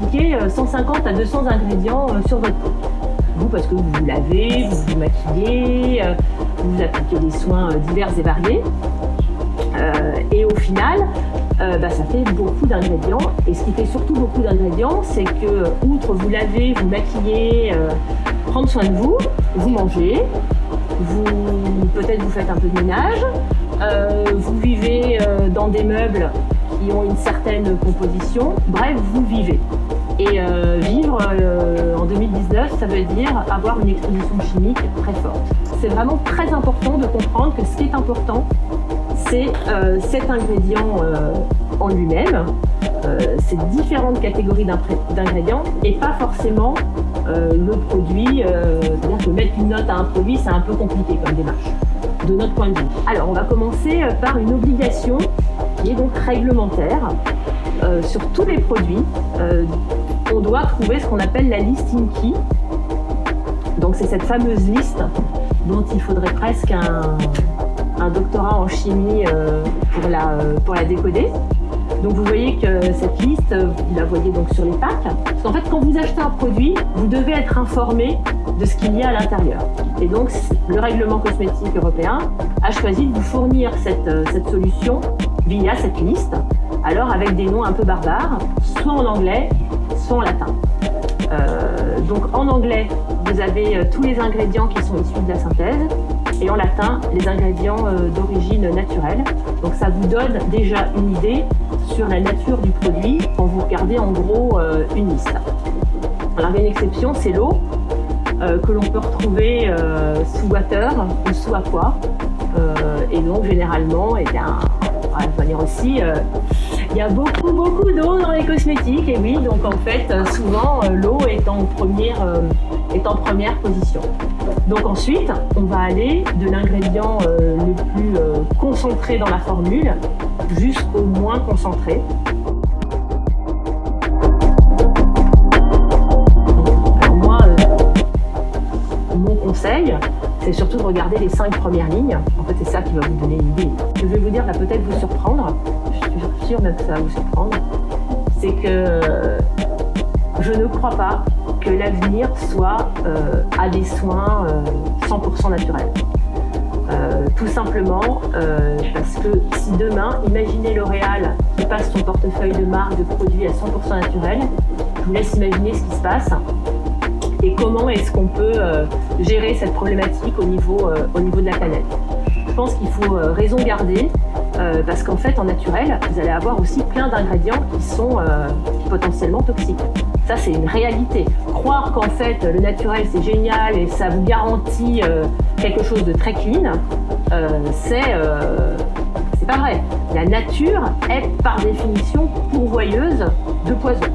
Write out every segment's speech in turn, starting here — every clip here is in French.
appliquer 150 à 200 ingrédients sur votre peau. Vous, parce que vous vous lavez, vous vous maquillez, vous appliquez des soins divers et variés. Et au final, ça fait beaucoup d'ingrédients. Et ce qui fait surtout beaucoup d'ingrédients, c'est que, outre vous laver, vous maquiller, prendre soin de vous, vous mangez, peut-être vous faites un peu de ménage, vous vivez dans des meubles qui ont une certaine composition. Bref, vous vivez. Et vivre en 2019, ça veut dire avoir une exposition chimique très forte. C'est vraiment très important de comprendre que ce qui est important, c'est cet ingrédient en lui-même, ces différentes catégories d'ingrédients et pas forcément le produit. C'est-à-dire que mettre une note à un produit, c'est un peu compliqué comme démarche, de notre point de vue. Alors, on va commencer par une obligation qui est donc réglementaire. Sur tous les produits, on doit trouver ce qu'on appelle la liste INCI. Donc, c'est cette fameuse liste dont il faudrait presque un doctorat en chimie pour la décoder. Donc vous voyez que cette liste, vous la voyez donc sur les packs. Parce qu'en fait, quand vous achetez un produit, vous devez être informé de ce qu'il y a à l'intérieur. Et donc, le règlement cosmétique européen a choisi de vous fournir cette solution via cette liste, alors avec des noms un peu barbares, soit en anglais, soit en latin. Donc en anglais, vous avez tous les ingrédients qui sont issus de la synthèse, et en latin, les ingrédients d'origine naturelle. Donc ça vous donne déjà une idée sur la nature du produit quand vous regardez en gros une liste. Alors il y a une exception, c'est l'eau, que l'on peut retrouver sous water ou sous aqua. Et donc généralement, on va dire aussi, il y a beaucoup d'eau dans les cosmétiques, et oui, donc en fait, souvent, l'eau est en première position. Donc ensuite, on va aller de l'ingrédient le plus concentré dans la formule jusqu'au moins concentré. Alors moi, mon conseil, c'est surtout de regarder les 5 premières lignes. En fait, c'est ça qui va vous donner une idée. Ce que je vais vous dire va peut-être vous surprendre, je suis sûre même que ça va vous surprendre, c'est que je ne crois pas que l'avenir soit à des soins 100% naturels. Tout simplement parce que si demain, imaginez L'Oréal qui passe son portefeuille de marque de produits à 100% naturels, je vous laisse imaginer ce qui se passe et comment est-ce qu'on peut gérer cette problématique au niveau de la planète. Je pense qu'il faut raison garder parce qu'en fait, en naturel, vous allez avoir aussi plein d'ingrédients qui sont potentiellement toxiques. Ça, c'est une réalité. Croire qu'en fait, le naturel, c'est génial et ça vous garantit quelque chose de très clean, c'est pas vrai. La nature est par définition pourvoyeuse de poison.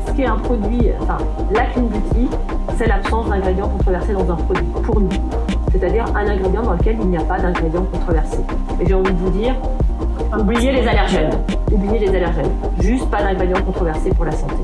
Ce qui est un produit, la Clean Beauty, c'est l'absence d'ingrédients controversés dans un produit, pour nous. C'est-à-dire un ingrédient dans lequel il n'y a pas d'ingrédients controversés. Et j'ai envie de vous dire, oubliez les allergènes. Oubliez les allergènes. Juste pas d'ingrédients controversés pour la santé.